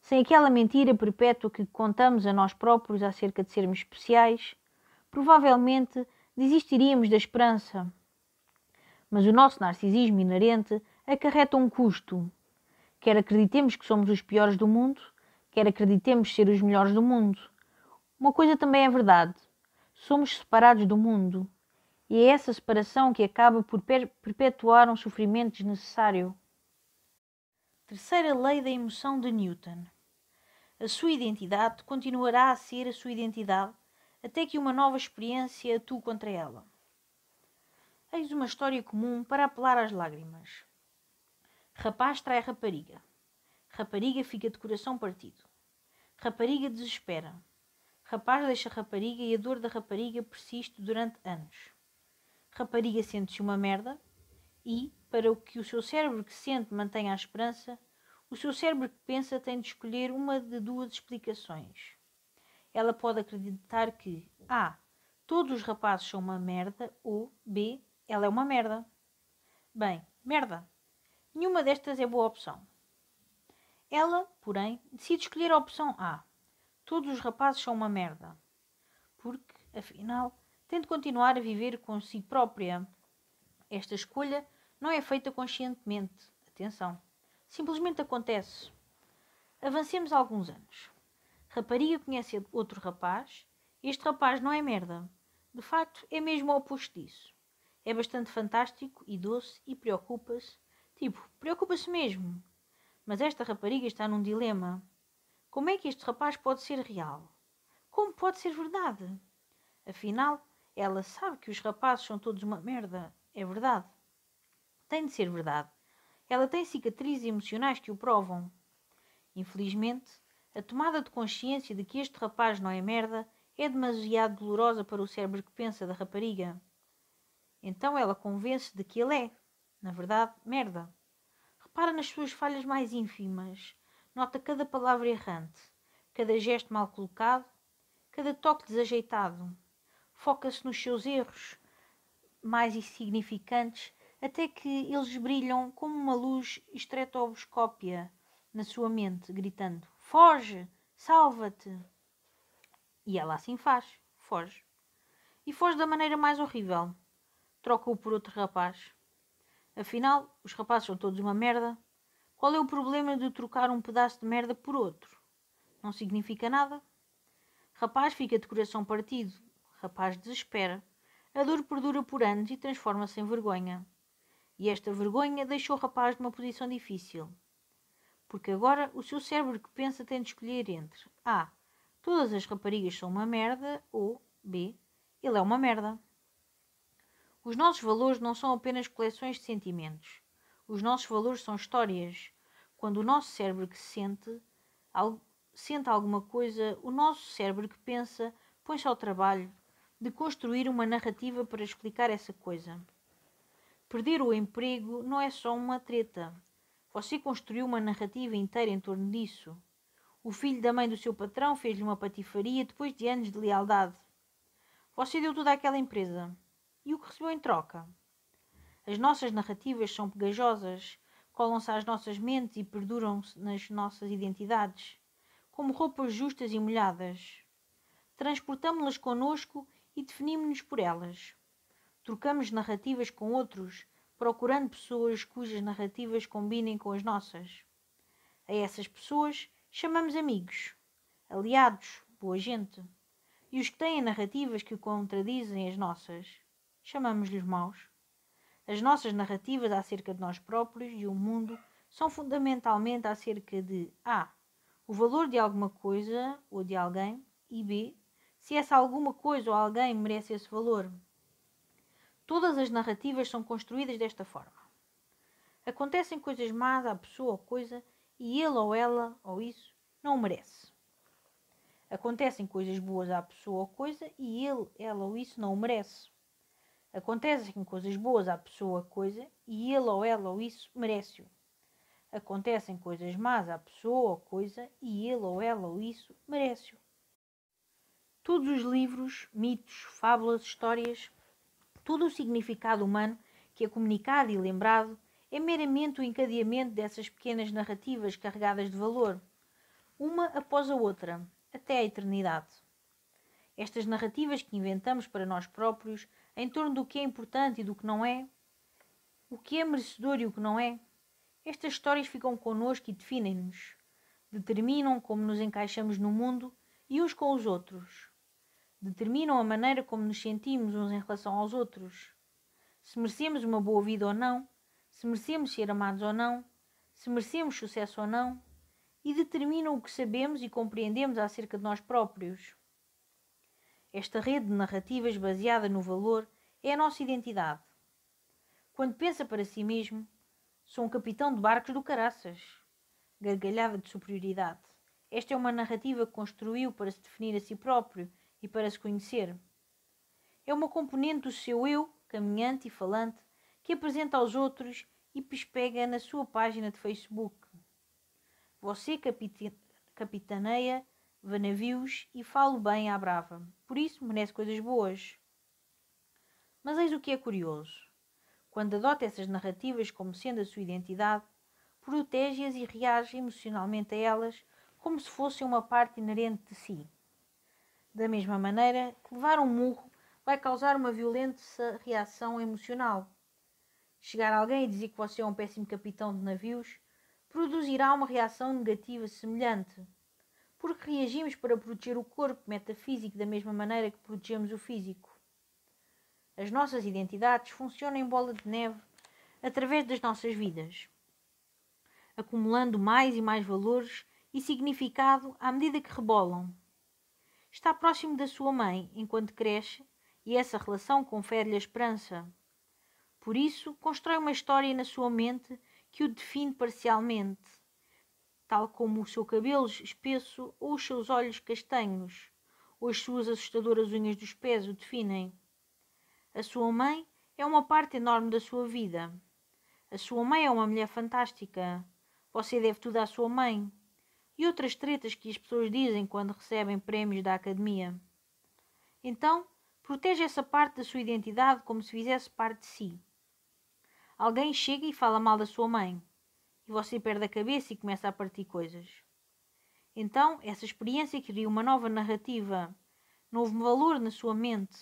sem aquela mentira perpétua que contamos a nós próprios acerca de sermos especiais, provavelmente desistiríamos da esperança. Mas o nosso narcisismo inerente acarreta um custo. Quer acreditemos que somos os piores do mundo, quer acreditemos ser os melhores do mundo. Uma coisa também é verdade. Somos separados do mundo. E é essa separação que acaba por perpetuar um sofrimento desnecessário. Terceira lei da emoção de Newton. A sua identidade continuará a ser a sua identidade até que uma nova experiência atue contra ela. Eis uma história comum para apelar às lágrimas. Rapaz trai rapariga. Rapariga fica de coração partido. Rapariga desespera. Rapaz deixa rapariga e a dor da rapariga persiste durante anos. Rapariga sente-se uma merda e, para que o seu cérebro que sente mantenha a esperança, o seu cérebro que pensa tem de escolher uma de duas explicações. Ela pode acreditar que A. Todos os rapazes são uma merda ou B. Ela é uma merda. Bem, merda. Nenhuma destas é boa opção. Ela, porém, decide escolher a opção A. Todos os rapazes são uma merda. Porque, afinal, tem de continuar a viver com si própria. Esta escolha não é feita conscientemente. Atenção. Simplesmente acontece. Avancemos alguns anos. Rapariga conhece outro rapaz. Este rapaz não é merda. De facto, é mesmo o oposto disso. É bastante fantástico e doce e preocupa-se. Preocupa-se mesmo. Mas esta rapariga está num dilema. Como é que este rapaz pode ser real? Como pode ser verdade? Afinal, ela sabe que os rapazes são todos uma merda. É verdade. Tem de ser verdade. Ela tem cicatrizes emocionais que o provam. Infelizmente, a tomada de consciência de que este rapaz não é merda é demasiado dolorosa para o cérebro que pensa da rapariga. Então ela convence de que ele é, na verdade, merda. Repara nas suas falhas mais ínfimas. Nota cada palavra errante, cada gesto mal colocado, cada toque desajeitado. Foca-se nos seus erros mais insignificantes até que eles brilham como uma luz estretoscópia na sua mente, gritando: foge, salva-te! E ela assim faz, foge. E foge da maneira mais horrível. Troca-o por outro rapaz. Afinal, os rapazes são todos uma merda. Qual é o problema de trocar um pedaço de merda por outro? Não significa nada. Rapaz fica de coração partido. rapaz desespera. A dor perdura por anos e transforma-se em vergonha. E esta vergonha deixou o rapaz numa posição difícil. Porque agora o seu cérebro que pensa tem de escolher entre A. Todas as raparigas são uma merda ou B. Ele é uma merda. Os nossos valores não são apenas coleções de sentimentos. Os nossos valores são histórias. Quando o nosso cérebro que sente alguma coisa, o nosso cérebro que pensa põe-se ao trabalho de construir uma narrativa para explicar essa coisa. Perder o emprego não é só uma treta. Você construiu uma narrativa inteira em torno disso. O filho da mãe do seu patrão fez-lhe uma patifaria depois de anos de lealdade. Você deu tudo àquela empresa. E o que recebeu em troca? As nossas narrativas são pegajosas, colam-se às nossas mentes e perduram-se nas nossas identidades, como roupas justas e molhadas. Transportamo-las connosco e definimos-nos por elas. Trocamos narrativas com outros, procurando pessoas cujas narrativas combinem com as nossas. A essas pessoas chamamos amigos, aliados, boa gente. E os que têm narrativas que contradizem as nossas, chamamos-lhes maus. As nossas narrativas acerca de nós próprios e o mundo são fundamentalmente acerca de A. O valor de alguma coisa ou de alguém e B. Se essa alguma coisa ou alguém merece esse valor. Todas as narrativas são construídas desta forma. Acontecem coisas más à pessoa ou coisa e ele ou ela ou isso não o merece. Acontecem coisas boas à pessoa ou coisa e ele, ela ou isso não o merece. Acontecem coisas boas à pessoa ou coisa e ele ou ela ou isso merece-o. Acontecem coisas más à pessoa ou coisa e ele ou ela ou isso merece-o. Todos os livros, mitos, fábulas, histórias, todo o significado humano que é comunicado e lembrado é meramente o encadeamento dessas pequenas narrativas carregadas de valor, uma após a outra, até à eternidade. Estas narrativas que inventamos para nós próprios em torno do que é importante e do que não é, o que é merecedor e o que não é, estas histórias ficam connosco e definem-nos, determinam como nos encaixamos no mundo e uns com os outros, determinam a maneira como nos sentimos uns em relação aos outros, se merecemos uma boa vida ou não, se merecemos ser amados ou não, se merecemos sucesso ou não, e determinam o que sabemos e compreendemos acerca de nós próprios. Esta rede de narrativas baseada no valor é a nossa identidade. Quando pensa para si mesmo, sou um capitão de barcos do caraças. Gargalhada de superioridade. Esta é uma narrativa que construiu para se definir a si próprio e para se conhecer. É uma componente do seu eu, caminhante e falante, que apresenta aos outros e pespega na sua página de Facebook. Você capitaneia navios e falo bem à brava. Por isso merece coisas boas. Mas eis o que é curioso. Quando adota essas narrativas como sendo a sua identidade, protege-as e reage emocionalmente a elas como se fossem uma parte inerente de si. Da mesma maneira que levar um murro vai causar uma violenta reação emocional. Chegar alguém e dizer que você é um péssimo capitão de navios produzirá uma reação negativa semelhante, porque reagimos para proteger o corpo metafísico da mesma maneira que protegemos o físico. As nossas identidades funcionam em bola de neve através das nossas vidas, acumulando mais e mais valores e significado à medida que rebolam. Está próximo da sua mãe enquanto cresce e essa relação confere-lhe a esperança. Por isso, constrói uma história na sua mente que o define parcialmente, tal como o seu cabelo espesso ou os seus olhos castanhos, ou as suas assustadoras unhas dos pés o definem. A sua mãe é uma parte enorme da sua vida. A sua mãe é uma mulher fantástica. Você deve tudo à sua mãe. E outras tretas que as pessoas dizem quando recebem prémios da academia. Então, protege essa parte da sua identidade como se fizesse parte de si. Alguém chega e fala mal da sua mãe. E você perde a cabeça e começa a partir coisas. Então, essa experiência cria uma nova narrativa, novo valor na sua mente.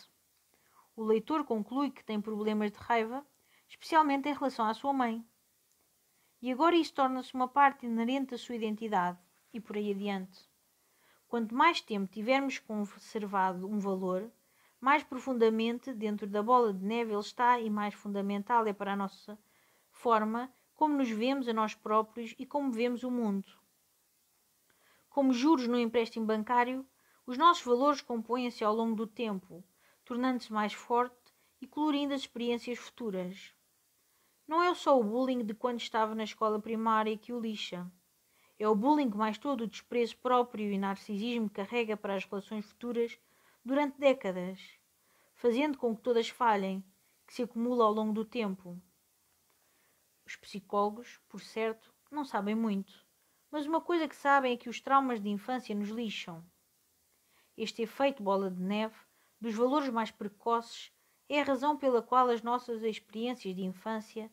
O leitor conclui que tem problemas de raiva, especialmente em relação à sua mãe. E agora isso torna-se uma parte inerente da sua identidade, e por aí adiante. Quanto mais tempo tivermos conservado um valor, mais profundamente dentro da bola de neve ele está e mais fundamental é para a nossa forma como nos vemos a nós próprios e como vemos o mundo. Como juros no empréstimo bancário, os nossos valores compõem-se ao longo do tempo, tornando-se mais forte e colorindo as experiências futuras. Não é só o bullying de quando estava na escola primária que o lixa. É o bullying mais todo o desprezo próprio e narcisismo que carrega para as relações futuras durante décadas, fazendo com que todas falhem, que se acumula ao longo do tempo. Os psicólogos, por certo, não sabem muito, mas uma coisa que sabem é que os traumas de infância nos lixam. Este efeito bola de neve dos valores mais precoces é a razão pela qual as nossas experiências de infância,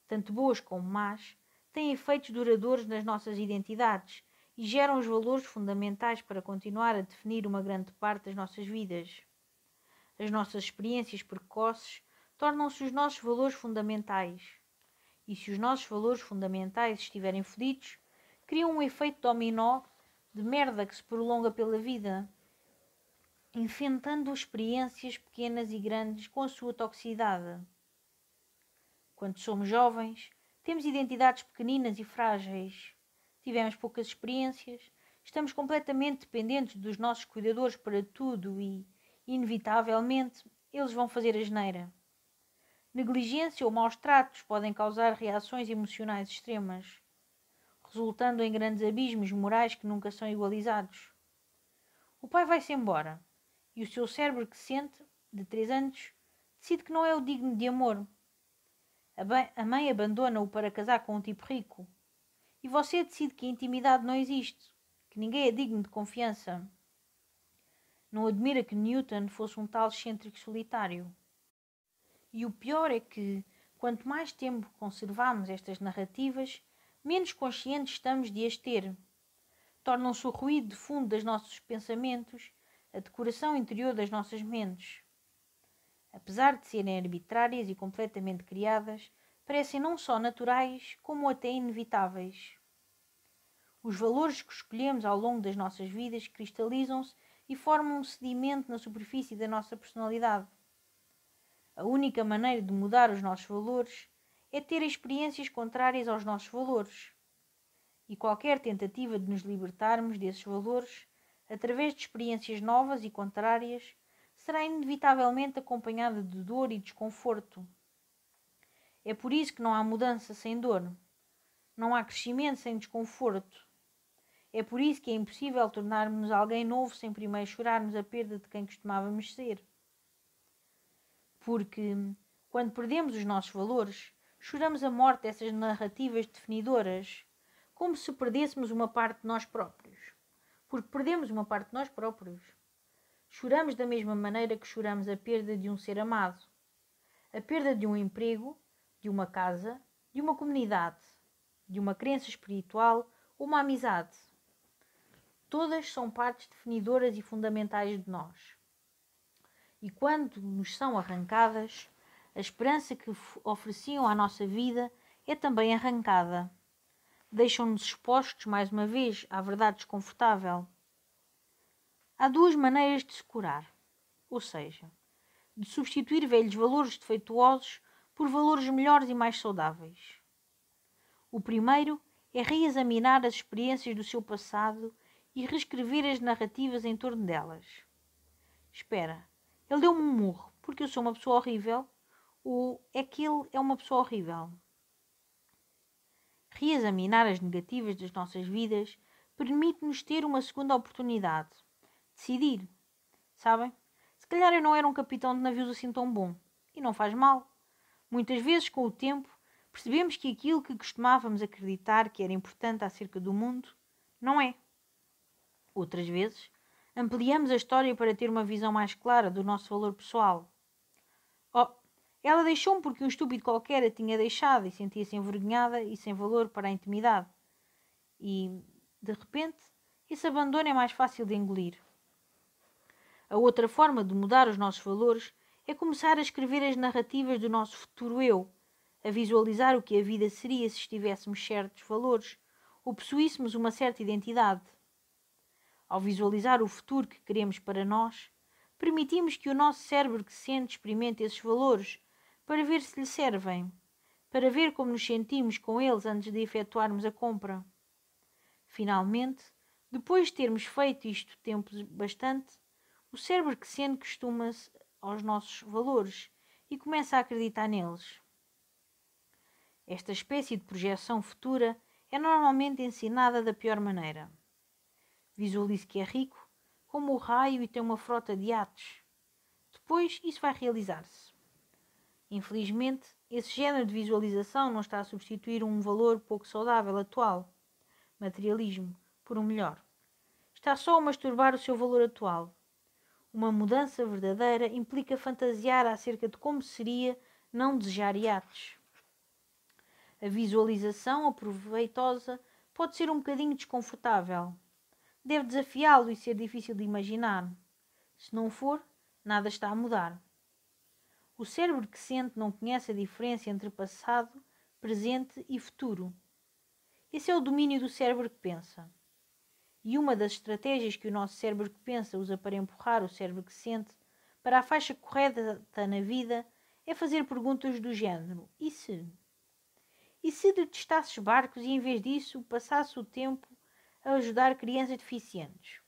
tanto boas como más, têm efeitos duradouros nas nossas identidades e geram os valores fundamentais para continuar a definir uma grande parte das nossas vidas. As nossas experiências precoces tornam-se os nossos valores fundamentais. E se os nossos valores fundamentais estiverem fodidos, criam um efeito dominó de merda que se prolonga pela vida, enfrentando experiências pequenas e grandes com a sua toxicidade. Quando somos jovens, temos identidades pequeninas e frágeis. Tivemos poucas experiências, estamos completamente dependentes dos nossos cuidadores para tudo e, inevitavelmente, eles vão fazer asneira. Negligência ou maus tratos podem causar reações emocionais extremas, resultando em grandes abismos morais que nunca são igualizados. O pai vai-se embora e o seu cérebro que sente, de 3 anos, decide que não é o digno de amor. A mãe abandona-o para casar com um tipo rico. E você decide que a intimidade não existe, que ninguém é digno de confiança. Não admira que Newton fosse um tal excêntrico solitário. E o pior é que, quanto mais tempo conservamos estas narrativas, menos conscientes estamos de as ter. Tornam-se o ruído de fundo dos nossos pensamentos, a decoração interior das nossas mentes. Apesar de serem arbitrárias e completamente criadas, parecem não só naturais, como até inevitáveis. Os valores que escolhemos ao longo das nossas vidas cristalizam-se e formam um sedimento na superfície da nossa personalidade. A única maneira de mudar os nossos valores é ter experiências contrárias aos nossos valores. E qualquer tentativa de nos libertarmos desses valores, através de experiências novas e contrárias, será inevitavelmente acompanhada de dor e desconforto. É por isso que não há mudança sem dor. Não há crescimento sem desconforto. É por isso que é impossível tornarmos alguém novo sem primeiro chorarmos a perda de quem costumávamos ser. Porque, quando perdemos os nossos valores, choramos a morte dessas narrativas definidoras, como se perdêssemos uma parte de nós próprios. Porque perdemos uma parte de nós próprios. Choramos da mesma maneira que choramos a perda de um ser amado, a perda de um emprego, de uma casa, de uma comunidade, de uma crença espiritual ou uma amizade. Todas são partes definidoras e fundamentais de nós. E quando nos são arrancadas, a esperança que ofereciam à nossa vida é também arrancada. Deixam-nos expostos mais uma vez à verdade desconfortável. Há 2 maneiras de se curar, ou seja, de substituir velhos valores defeituosos por valores melhores e mais saudáveis. O primeiro é reexaminar as experiências do seu passado e reescrever as narrativas em torno delas. Espera, ele deu-me um murro porque eu sou uma pessoa horrível? Ou é que ele é uma pessoa horrível? Reexaminar as negativas das nossas vidas permite-nos ter uma segunda oportunidade. Decidir. Sabem? Se calhar eu não era um capitão de navios assim tão bom. E não faz mal. Muitas vezes, com o tempo, percebemos que aquilo que costumávamos acreditar que era importante acerca do mundo, não é. Outras vezes, ampliamos a história para ter uma visão mais clara do nosso valor pessoal. Oh, ela deixou-me porque um estúpido qualquer a tinha deixado e sentia-se envergonhada e sem valor para a intimidade. E, de repente, esse abandono é mais fácil de engolir. A outra forma de mudar os nossos valores é começar a escrever as narrativas do nosso futuro eu, a visualizar o que a vida seria se estivéssemos certos valores ou possuíssemos uma certa identidade. Ao visualizar o futuro que queremos para nós, permitimos que o nosso cérebro que sente experimente esses valores para ver se lhe servem, para ver como nos sentimos com eles antes de efetuarmos a compra. Finalmente, depois de termos feito isto tempo bastante, o cérebro que sente costuma-se aos nossos valores e começa a acreditar neles. Esta espécie de projeção futura é normalmente ensinada da pior maneira. Visualize que é rico, como o raio, e tem uma frota de iates. Depois, isso vai realizar-se. Infelizmente, esse género de visualização não está a substituir um valor pouco saudável atual, materialismo, por um melhor. Está só a masturbar o seu valor atual. Uma mudança verdadeira implica fantasiar acerca de como seria não desejar iates. A visualização aproveitosa pode ser um bocadinho desconfortável. Deve desafiá-lo e ser difícil de imaginar. Se não for, nada está a mudar. O cérebro que sente não conhece a diferença entre passado, presente e futuro. Esse é o domínio do cérebro que pensa. E uma das estratégias que o nosso cérebro que pensa usa para empurrar o cérebro que sente para a faixa correta na vida é fazer perguntas do género: e se? E se detestasses barcos e, em vez disso, passasse o tempo a ajudar crianças deficientes?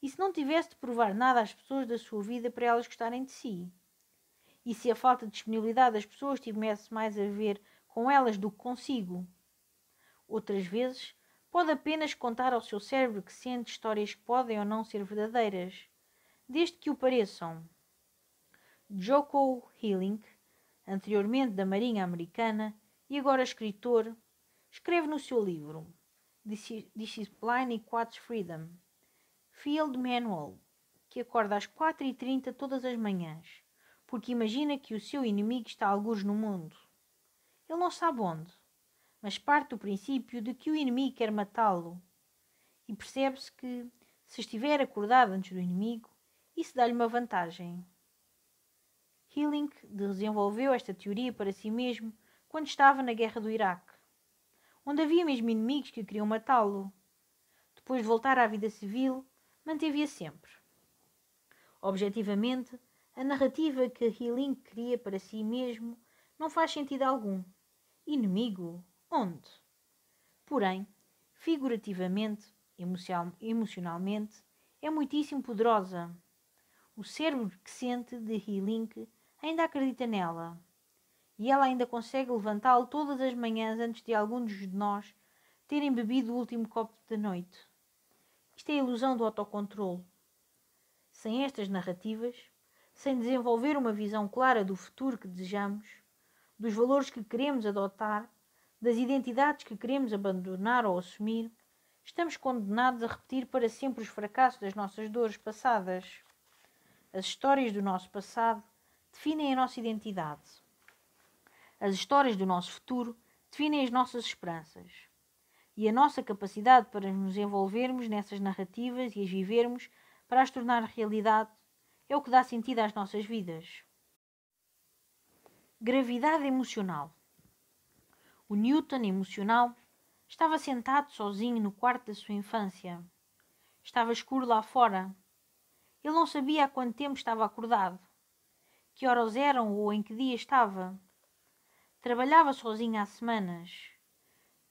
E se não tivesse de provar nada às pessoas da sua vida para elas gostarem de si? E se a falta de disponibilidade das pessoas tivesse mais a ver com elas do que consigo? Outras vezes, pode apenas contar ao seu cérebro que sente histórias que podem ou não ser verdadeiras, desde que o pareçam. Jocko Willink, anteriormente da Marinha Americana e agora escritor, escreve no seu livro Discipline Equates Freedom, Field Manual, que acorda às 4h30 todas as manhãs, porque imagina que o seu inimigo está algures no mundo. Ele não sabe onde, mas parte do princípio de que o inimigo quer matá-lo. E percebe-se que, se estiver acordado antes do inimigo, isso dá-lhe uma vantagem. Willink desenvolveu esta teoria para si mesmo quando estava na guerra do Iraque, onde havia mesmo inimigos que queriam matá-lo. Depois de voltar à vida civil, manteve-a sempre. Objetivamente, a narrativa que Willink cria para si mesmo não faz sentido algum. Inimigo? Onde? Porém, figurativamente, emocionalmente, é muitíssimo poderosa. O cérebro que sente de Willink ainda acredita nela. E ela ainda consegue levantá-lo todas as manhãs antes de alguns de nós terem bebido o último copo da noite. Isto é a ilusão do autocontrole. Sem estas narrativas, sem desenvolver uma visão clara do futuro que desejamos, dos valores que queremos adotar, das identidades que queremos abandonar ou assumir, estamos condenados a repetir para sempre os fracassos das nossas dores passadas. As histórias do nosso passado definem a nossa identidade. As histórias do nosso futuro definem as nossas esperanças. E a nossa capacidade para nos envolvermos nessas narrativas e as vivermos para as tornar realidade é o que dá sentido às nossas vidas. Gravidade emocional. O Newton emocional estava sentado sozinho no quarto da sua infância. Estava escuro lá fora. Ele não sabia há quanto tempo estava acordado, que horas eram ou em que dia estava. Trabalhava sozinho há semanas.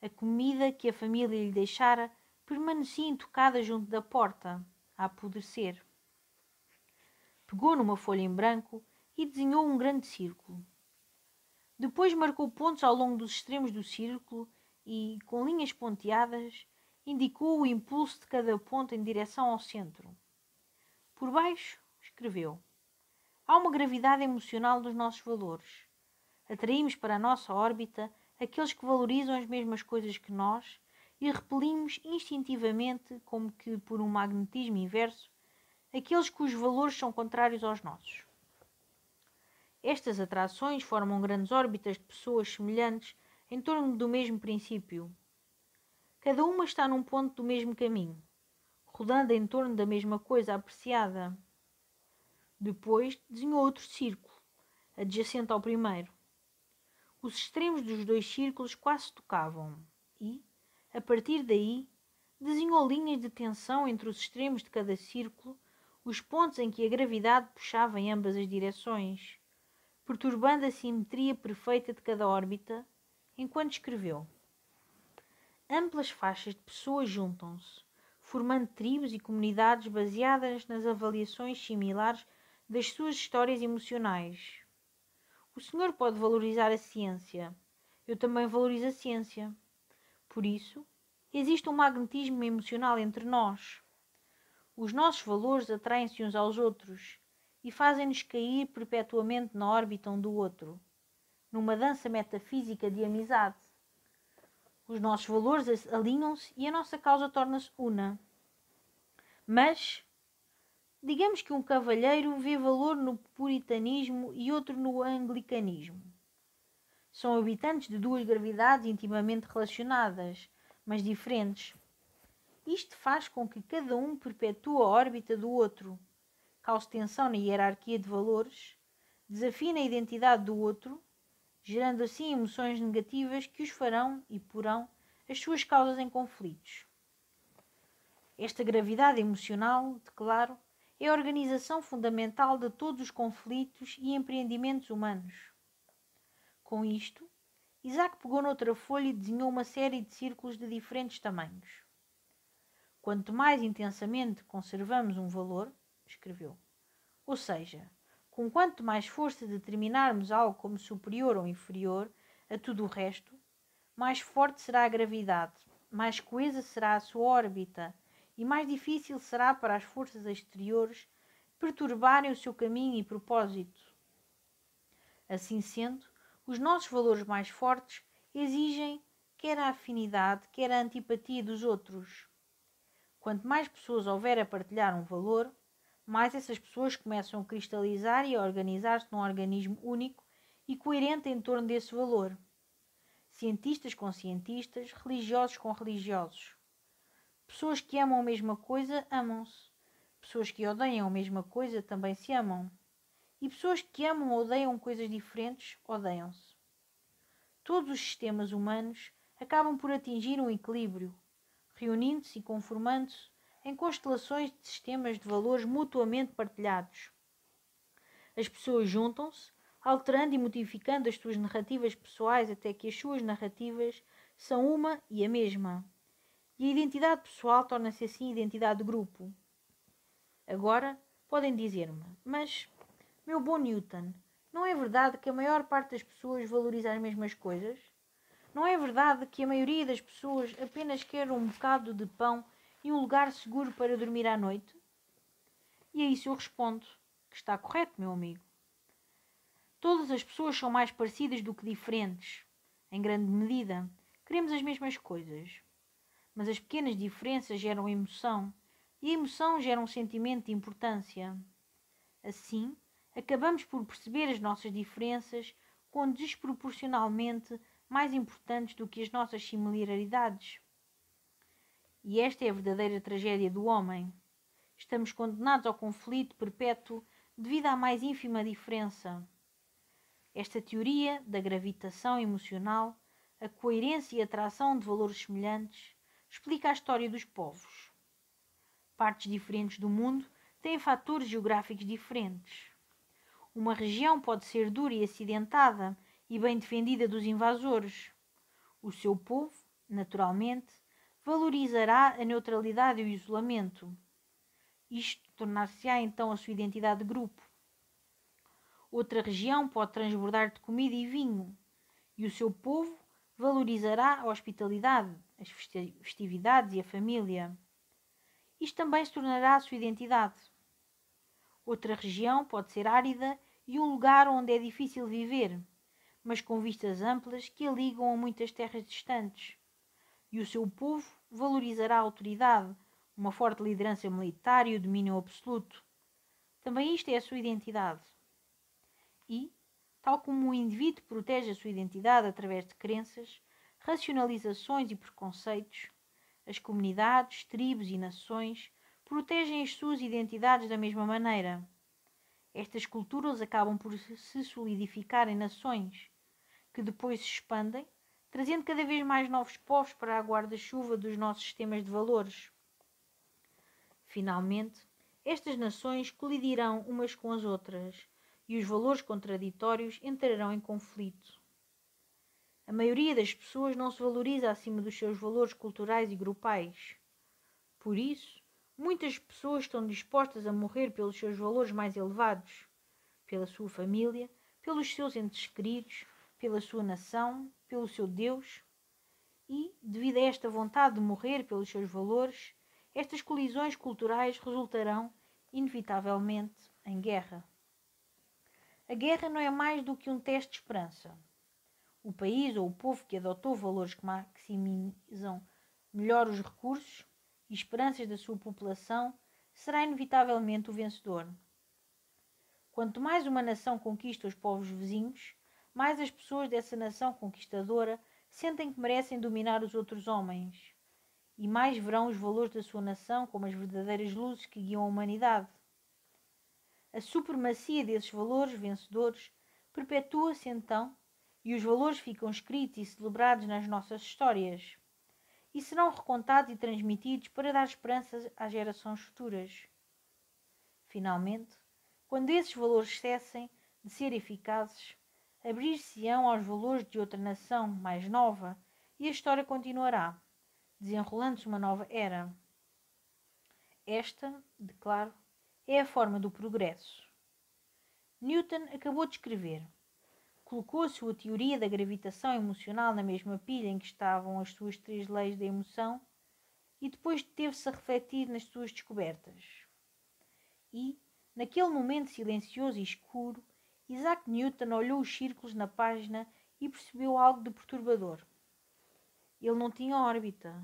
A comida que a família lhe deixara permanecia intocada junto da porta, a apodrecer. Pegou numa folha em branco e desenhou um grande círculo. Depois marcou pontos ao longo dos extremos do círculo e, com linhas ponteadas, indicou o impulso de cada ponto em direção ao centro. Por baixo, escreveu: há uma gravidade emocional dos nossos valores. Atraímos para a nossa órbita aqueles que valorizam as mesmas coisas que nós e repelimos instintivamente, como que por um magnetismo inverso, aqueles cujos valores são contrários aos nossos. Estas atrações formam grandes órbitas de pessoas semelhantes em torno do mesmo princípio. Cada uma está num ponto do mesmo caminho, rodando em torno da mesma coisa apreciada. Depois desenhou outro círculo, adjacente ao primeiro. Os extremos dos dois círculos quase se tocavam e, a partir daí, desenhou linhas de tensão entre os extremos de cada círculo, os pontos em que a gravidade puxava em ambas as direções, perturbando a simetria perfeita de cada órbita, enquanto escreveu. Amplas faixas de pessoas juntam-se, formando tribos e comunidades baseadas nas avaliações similares das suas histórias emocionais. O senhor pode valorizar a ciência. Eu também valorizo a ciência. Por isso, existe um magnetismo emocional entre nós. Os nossos valores atraem-se uns aos outros e fazem-nos cair perpetuamente na órbita um do outro, numa dança metafísica de amizade. Os nossos valores alinham-se e a nossa causa torna-se una. Mas, digamos que um cavalheiro vê valor no puritanismo e outro no anglicanismo. São habitantes de duas gravidades intimamente relacionadas, mas diferentes. Isto faz com que cada um perpetue a órbita do outro, cause tensão na hierarquia de valores, desafie a identidade do outro, gerando assim emoções negativas que os farão e porão as suas causas em conflitos. Esta gravidade emocional, declaro, é a organização fundamental de todos os conflitos e empreendimentos humanos. Com isto, Isaac pegou noutra folha e desenhou uma série de círculos de diferentes tamanhos. Quanto mais intensamente conservamos um valor, escreveu, ou seja, com quanto mais força determinarmos algo como superior ou inferior a tudo o resto, mais forte será a gravidade, mais coesa será a sua órbita e mais difícil será para as forças exteriores perturbarem o seu caminho e propósito. Assim sendo, os nossos valores mais fortes exigem quer a afinidade, quer a antipatia dos outros. Quanto mais pessoas houver a partilhar um valor, mais essas pessoas começam a cristalizar e a organizar-se num organismo único e coerente em torno desse valor. Cientistas com cientistas, religiosos com religiosos. Pessoas que amam a mesma coisa, amam-se. Pessoas que odeiam a mesma coisa também se amam. E pessoas que amam ou odeiam coisas diferentes, odeiam-se. Todos os sistemas humanos acabam por atingir um equilíbrio, reunindo-se e conformando-se em constelações de sistemas de valores mutuamente partilhados. As pessoas juntam-se, alterando e modificando as suas narrativas pessoais até que as suas narrativas são uma e a mesma. E a identidade pessoal torna-se assim identidade de grupo. Agora, podem dizer-me, mas, meu bom Newton, não é verdade que a maior parte das pessoas valoriza as mesmas coisas? Não é verdade que a maioria das pessoas apenas quer um bocado de pão e um lugar seguro para dormir à noite? E a isso eu respondo que está correto, meu amigo. Todas as pessoas são mais parecidas do que diferentes. Em grande medida, queremos as mesmas coisas. Mas as pequenas diferenças geram emoção, e a emoção gera um sentimento de importância. Assim, acabamos por perceber as nossas diferenças como desproporcionalmente mais importantes do que as nossas similaridades. E esta é a verdadeira tragédia do homem. Estamos condenados ao conflito perpétuo devido à mais ínfima diferença. Esta teoria da gravitação emocional, a coerência e atração de valores semelhantes, explica a história dos povos. Partes diferentes do mundo têm fatores geográficos diferentes. Uma região pode ser dura e acidentada e bem defendida dos invasores. O seu povo, naturalmente, valorizará a neutralidade e o isolamento. Isto tornar-se-á então a sua identidade de grupo. Outra região pode transbordar de comida e vinho, e o seu povo valorizará a hospitalidade, as festividades e a família. Isto também se tornará a sua identidade. Outra região pode ser árida e um lugar onde é difícil viver, mas com vistas amplas que a ligam a muitas terras distantes. E o seu povo valorizará a autoridade, uma forte liderança militar e o domínio absoluto. Também isto é a sua identidade. E, tal como o indivíduo protege a sua identidade através de crenças, racionalizações e preconceitos, as comunidades, tribos e nações protegem as suas identidades da mesma maneira. Estas culturas acabam por se solidificar em nações, que depois se expandem, trazendo cada vez mais novos povos para a guarda-chuva dos nossos sistemas de valores. Finalmente, estas nações colidirão umas com as outras e os valores contraditórios entrarão em conflito. A maioria das pessoas não se valoriza acima dos seus valores culturais e grupais. Por isso, muitas pessoas estão dispostas a morrer pelos seus valores mais elevados, pela sua família, pelos seus entes queridos, pela sua nação, pelo seu Deus. E, devido a esta vontade de morrer pelos seus valores, estas colisões culturais resultarão, inevitavelmente, em guerra. A guerra não é mais do que um teste de esperança. O país ou o povo que adotou valores que maximizam melhor os recursos e esperanças da sua população será inevitavelmente o vencedor. Quanto mais uma nação conquista os povos vizinhos, mais as pessoas dessa nação conquistadora sentem que merecem dominar os outros homens, e mais verão os valores da sua nação como as verdadeiras luzes que guiam a humanidade. A supremacia desses valores vencedores perpetua-se então, e os valores ficam escritos e celebrados nas nossas histórias, e serão recontados e transmitidos para dar esperança às gerações futuras. Finalmente, quando esses valores cessem de ser eficazes, abrir-se-ão aos valores de outra nação mais nova e a história continuará, desenrolando-se uma nova era. Esta, declaro, é a forma do progresso. Newton acabou de escrever. Colocou a sua teoria da gravitação emocional na mesma pilha em que estavam as suas 3 leis da emoção e depois teve-se a refletir nas suas descobertas. E, naquele momento silencioso e escuro, Isaac Newton olhou os círculos na página e percebeu algo de perturbador. Ele não tinha órbita.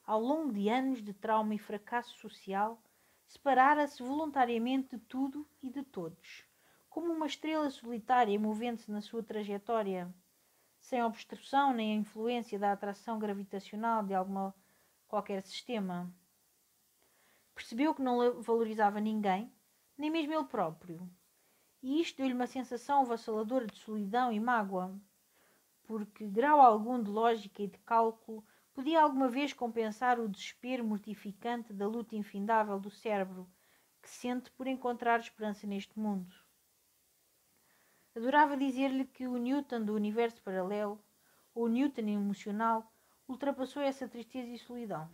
Ao longo de anos de trauma e fracasso social, separara-se voluntariamente de tudo e de todos, como uma estrela solitária movendo-se na sua trajetória, sem obstrução nem a influência da atração gravitacional de qualquer sistema. Percebeu que não valorizava ninguém, nem mesmo ele próprio, e isto deu-lhe uma sensação avassaladora de solidão e mágoa, porque grau algum de lógica e de cálculo podia alguma vez compensar o desespero mortificante da luta infindável do cérebro, que sente por encontrar esperança neste mundo. Adorava dizer-lhe que o Newton do universo paralelo, ou o Newton emocional, ultrapassou essa tristeza e solidão.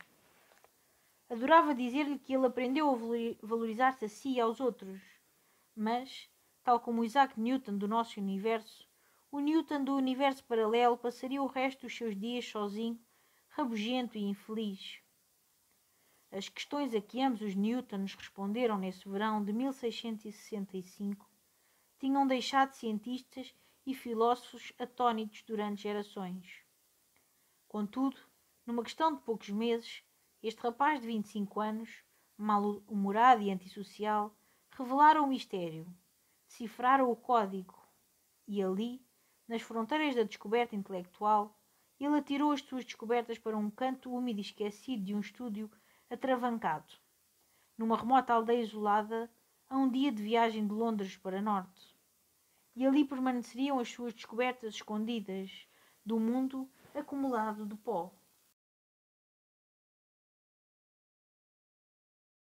Adorava dizer-lhe que ele aprendeu a valorizar-se a si e aos outros, mas, tal como o Isaac Newton do nosso universo, o Newton do universo paralelo passaria o resto dos seus dias sozinho, rabugento e infeliz. As questões a que ambos os Newtons responderam nesse verão de 1665 tinham deixado cientistas e filósofos atónitos durante gerações. Contudo, numa questão de poucos meses, este rapaz de 25 anos, mal-humorado e antissocial, revelara o mistério, decifrara o código, e ali, nas fronteiras da descoberta intelectual, ele atirou as suas descobertas para um canto úmido e esquecido de um estúdio atravancado, numa remota aldeia isolada, a um dia de viagem de Londres para norte. E ali permaneceriam as suas descobertas escondidas do mundo acumulado de pó.